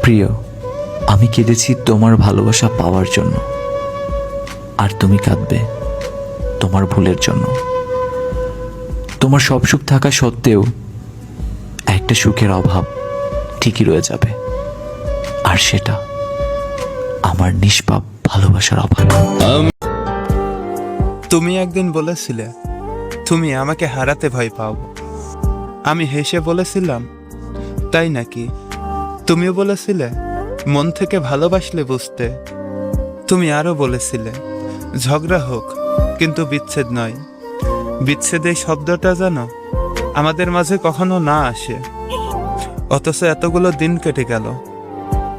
প্রিয়, আমি কেঁদেছি তোমার ভালোবাসা পাওয়ার জন্য, আর তুমি কাঁদবে তোমার ভুলের জন্য। তোমার সব সুখ থাকা সত্ত্বেও একটা সুখের অভাব ঠিকই রয়ে যাবে, আর সেটা আমার নিষ্পাপ ভালোবাসার অভাব। তুমি একদিন বলেছিলে তুমি আমাকে হারাতে ভয় পাও। আমি হেসে বলেছিলাম, তাই নাকি? তুমিও বলেছিলে মন থেকে ভালোবাসলে বুঝতে। তুমি আরো বলেছিলে ঝগড়া হোক কিন্তু বিচ্ছেদ নয়। বিচ্ছেদ এই শব্দটা জানো আমাদের মাঝে কখনো না আসে, অথচ এতগুলো দিন কেটে গেল,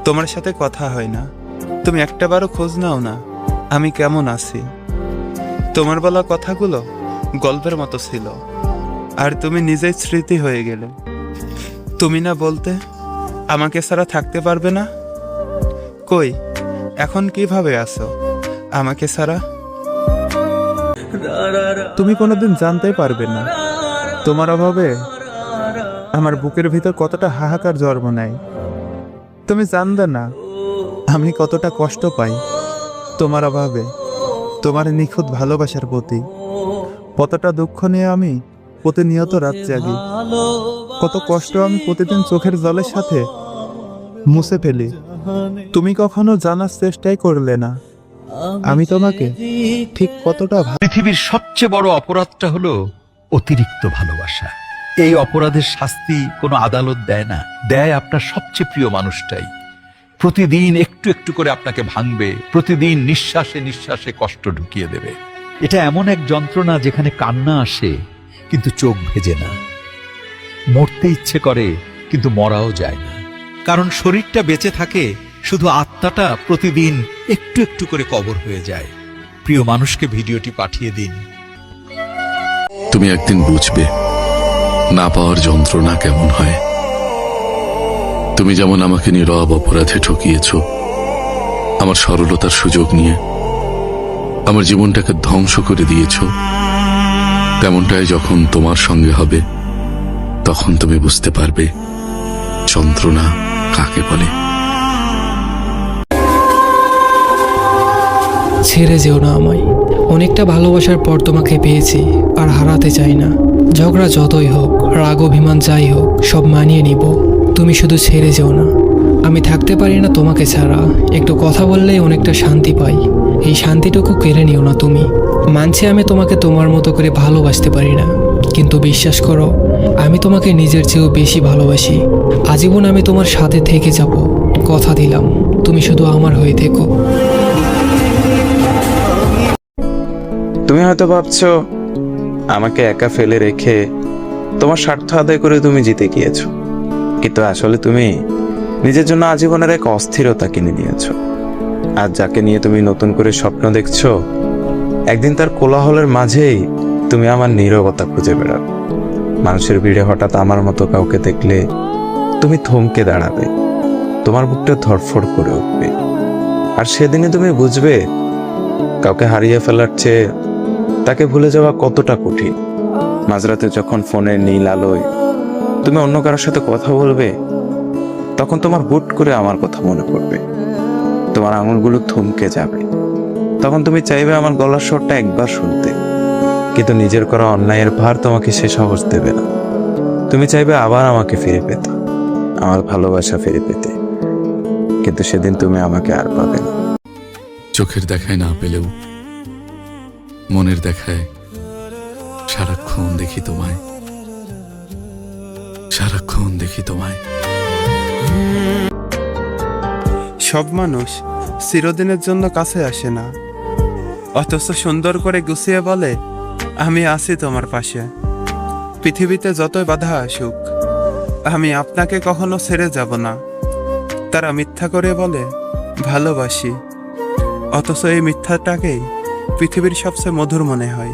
তোমার সাথে কথা হয় না। তুমি একটাবারও খোঁজ নাও না আমি কেমন আছি। তোমার বলা কথাগুলো গল্পের মতো ছিল, আর তুমি নিজেই স্মৃতি হয়ে গেলে। তুমি না বলতে আমাকে ছাড়া থাকতে পারবে না? কই এখন কিভাবে আছো আমাকে ছাড়া? তুমি কোনোদিন জানতেই পারবে না তোমার অভাবে আমার বুকের ভিতর কতটা হাহাকার জন্ম নেয়। তুমি জানবে না আমি কতটা কষ্ট পাই তোমার অভাবে, তোমার নিখুঁত ভালোবাসার প্রতি। কতটা দুঃখ নিয়ে আমি প্রতিনিয়ত রাত জাগি, কত কষ্ট আমি প্রতিদিন চোখের জলের সাথে মুছে ফেলি। তুমি কখনো জানার চেষ্টাই করলে না আমি তোমাকে ঠিক কতটা পৃথিবীর সবচেয়ে বড় অপরাধটা হলো অতিরিক্ত ভালোবাসা। এই অপরাধের শাস্তি কোনো আদালত দেয় না, দেয় আপনার সবচেয়ে প্রিয় মানুষটাই। প্রতিদিন একটু একটু করে আপনাকে ভাঙবে, প্রতিদিন নিঃশ্বাসে নিঃশ্বাসে কষ্ট ঢুকিয়ে দেবে। এটা এমন এক যন্ত্রণা যেখানে কান্না আসে কিন্তু চোখ ভেজে না, মরতে ইচ্ছে করে কিন্তু মরাও যায় না। কারণ শরীরটা বেঁচে থাকে, শুধু আত্মাটা প্রতিদিন একটু একটু করে কবর হয়ে যায়। প্রিয় মানুষকে ভিডিওটি পাঠিয়ে দিন। তুমি একদিন বুঝবে না পাওয়ার যন্ত্রণা কেমন হয়। তুমি যেমন আমাকে নীরব অপরাধে ঠকিয়েছ, আমার সরলতার সুযোগ নিয়ে আমার জীবনটাকে ধ্বংস করে দিয়েছ, তেমনটাই যখন তোমার সঙ্গে হবে তখন তুমি বুঝতে পারবে যন্ত্রণা কাকে বলে। ছেড়ে যেও না আমায়, অনেকটা ভালোবাসার পর তোমাকে পেয়েছি, আর হারাতে চাই না। ঝগড়া যতই হোক, রাগ অভিমান যাই হোক, সব মানিয়ে নিব। তুমি শুধু ছেড়ে যেও না। আমি থাকতে পারি না তোমাকে ছাড়া, একটু কথা বললেই অনেকটা শান্তি পাই। এই শান্তিটুকু কেড়ে নিও না তুমি। মানছি আমি তোমাকে তোমার মতো করে ভালোবাসতে পারি না, কিন্তু বিশ্বাস করো আমি তোমাকে নিজের চেয়েও বেশি ভালোবাসি। আজীবন আমি তোমার সাথে থেকে যাব, কথা দিলাম। তুমি শুধু আমার হয়ে থেকো। তুমি হয়তো ভাবছো আমাকে একা ফেলে রেখে তোমার স্বার্থ আদায় করে তুমি জিতে গিয়েছো, কিন্তু আসলে তুমি নিজের জন্য আজীবনের এক অস্থিরতা কিনে নিয়েছো। আর যাকে নিয়ে তুমি নতুন করে স্বপ্ন দেখছো, একদিন তার কোলাহলের মাঝেই তুমি আমার নীরবতা খুঁজে বেড়াবে। মানুষের ভিড়ে হঠাৎ আমার মতো কাউকে দেখলে তুমি থমকে দাঁড়াবে, তোমার বুকটা ধড়ফড় করে উঠবে। আর সেদিনে তুমি বুঝবে কাউকে হারিয়ে ফেলার চেয়ে তাকে ভুলে যাওয়া কতটা কঠিন। মাঝরাতে যখন ফোনের নীল আলোয় তুমি অন্য কারোর সাথে কথা বলবে, তখন তোমার হুট করে আমার কথা মনে পড়বে, তোমার আঙুলগুলো থমকে যাবে। তখন তুমি চাইবে আমার গলার স্বরটা একবার শুনতে, কিন্তু নিজের করা অন্যায়ের ভার তোমাকে সে সাহস দেবে না। তুমি চাইবে আবার আমাকে ফিরে পেতে, আমার ভালোবাসা ফিরে পেতে, কিন্তু সেদিন তুমি আমাকে আর পাবে না। চোখের দেখায় না পেলেও মনের দেখায় সারাক্ষণ দেখি তোমায়, সারাক্ষণ দেখি তোমায়। সব মানুষ চিরদিনের জন্য কাছে আসে না, অথচ সুন্দর করে গুছিয়ে বলে আমি আছি তোমার পাশে। পৃথিবীতে যতই বাধা আসুক আমি আপনাকে কখনো ছেড়ে যাব না। তারা মিথ্যা করে বলে ভালোবাসি, অথচ এই মিথ্যাটাকেই পৃথিবীর সবচেয়ে মধুর মনে হয়।